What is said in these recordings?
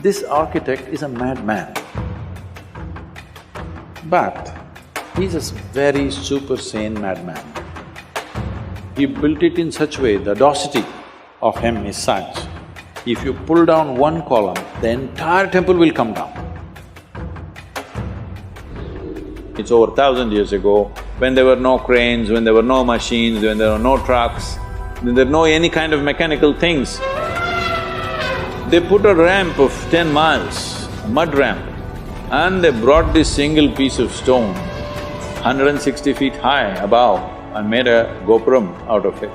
This architect is a madman, but he's a very super sane madman. He built it in such a way, the audacity of him is such, if you pull down one column, the entire temple will come down. It's over 1,000 years ago, when there were no cranes, when there were no machines, when there were no trucks, when there were no any kind of mechanical things. They put a ramp of 10 miles, a mud ramp, and they brought this single piece of stone, 160 feet high above, and made a gopuram out of it.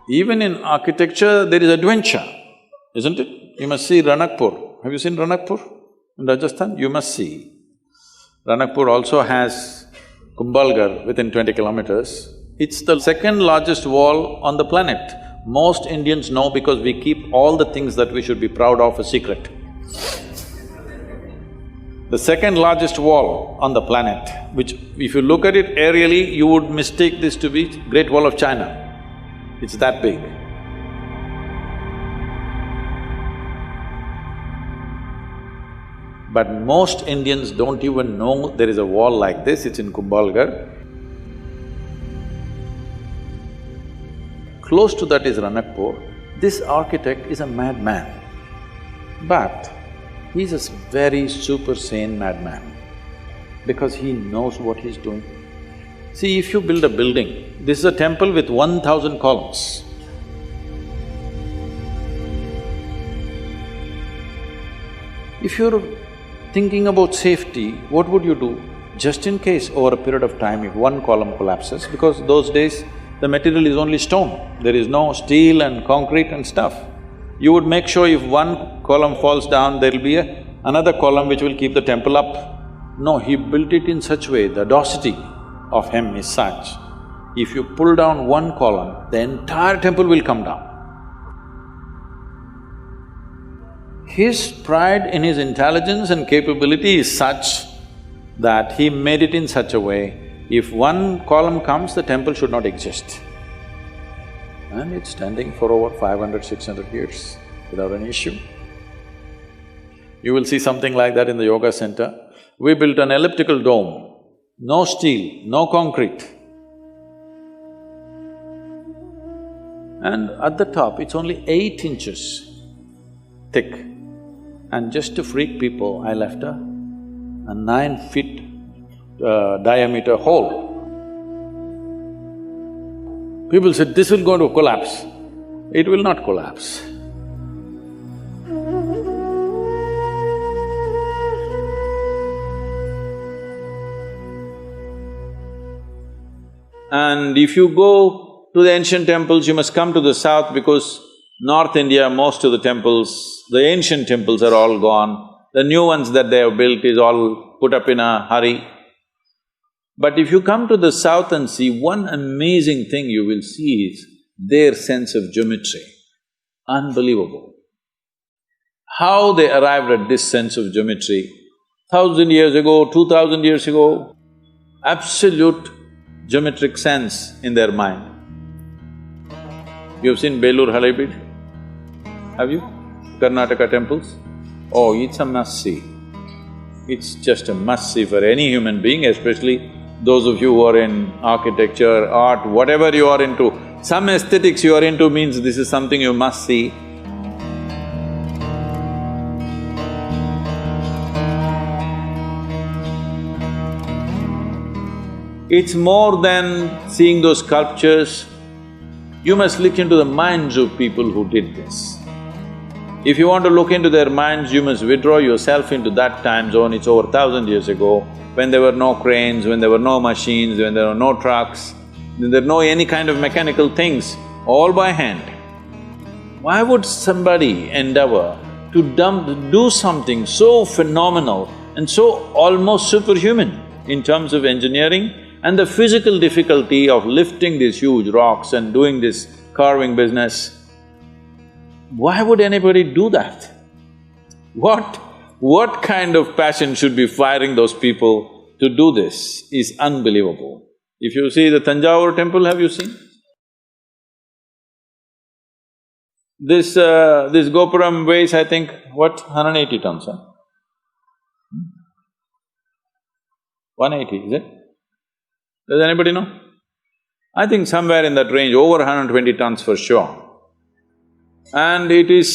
Even in architecture, there is adventure, isn't it? You must see Ranakpur. Have you seen Ranakpur in Rajasthan? You must see. Ranakpur also has Kumbhalgarh within 20 kilometers. It's the second largest wall on the planet. Most Indians know because we keep all the things that we should be proud of a secret. The second largest wall on the planet, which if you look at it aerially, you would mistake this to be Great Wall of China. It's that big. But most Indians don't even know there is a wall like this, it's in Kumbhalgarh. Close to that is Ranakpur. This architect is a madman, but he's a very super sane madman because he knows what he's doing. See, if you build a building, this is a temple with 1,000 columns. If you're thinking about safety, what would you do? Just in case over a period of time, if one column collapses, because those days the material is only stone, there is no steel and concrete and stuff. You would make sure if one column falls down, there'll be another column which will keep the temple up. No, he built it in such a way, the audacity of him is such, if you pull down one column, the entire temple will come down. His pride in his intelligence and capability is such that he made it in such a way, if one column comes, the temple should not exist. And it's standing for over 500, 600 years without an issue. You will see something like that in the yoga center. We built an elliptical dome, no steel, no concrete. And at the top, it's only 8 inches thick. And just to freak people, I left a 9 feet diameter hole. People said, this will go to collapse. It will not collapse. And if you go to the ancient temples, you must come to the south because North India, most of the temples, the ancient temples are all gone. The new ones that they have built is all put up in a hurry. But if you come to the south and see, one amazing thing you will see is their sense of geometry. Unbelievable. How they arrived at this sense of geometry, 1,000 years ago, 2,000 years ago, absolute geometric sense in their mind. You've seen Belur Halebeedu? Have you? Karnataka temples? Oh, it's a must-see. It's just a must-see for any human being, especially those of you who are in architecture, art, whatever you are into. Some aesthetics you are into means this is something you must see. It's more than seeing those sculptures. You must look into the minds of people who did this. If you want to look into their minds, you must withdraw yourself into that time zone. It's over 1,000 years ago, when there were no cranes, when there were no machines, when there were no trucks, when there were no any kind of mechanical things, all by hand. Why would somebody endeavor to do something so phenomenal and so almost superhuman in terms of engineering and the physical difficulty of lifting these huge rocks and doing this carving business? Why would anybody do that? What kind of passion should be firing those people to do this is unbelievable. If you see the Tanjavur temple, have you seen? This Gopuram weighs, I think, what, 180 tons, huh? 180, is it? Does anybody know? I think somewhere in that range, over 120 tons for sure. And it is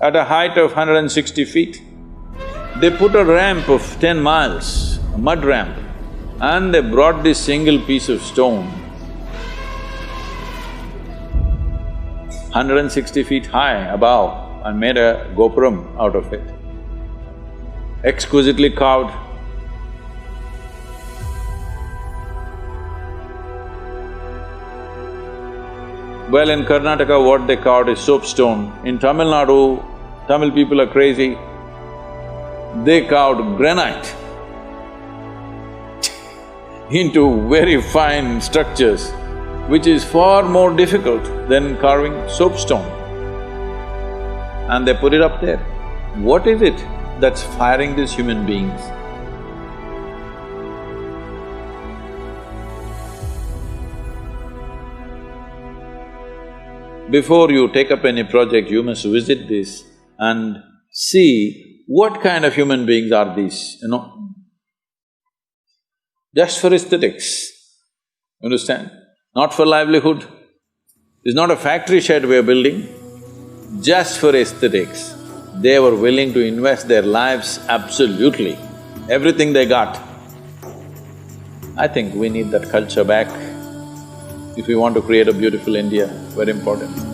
at a height of 160 feet. They put a ramp of 10 miles, a mud ramp, and they brought this single piece of stone, 160 feet high above, and made a gopuram out of it. Exquisitely carved. Well, in Karnataka, what they carved is soapstone. In Tamil Nadu, Tamil people are crazy. They carved granite into very fine structures, which is far more difficult than carving soapstone. And they put it up there. What is it that's firing these human beings? Before you take up any project, you must visit this and see what kind of human beings are these, you know? Just for aesthetics, understand? Not for livelihood. It's not a factory shed we're building, just for aesthetics. They were willing to invest their lives absolutely, everything they got. I think we need that culture back if we want to create a beautiful India, very important.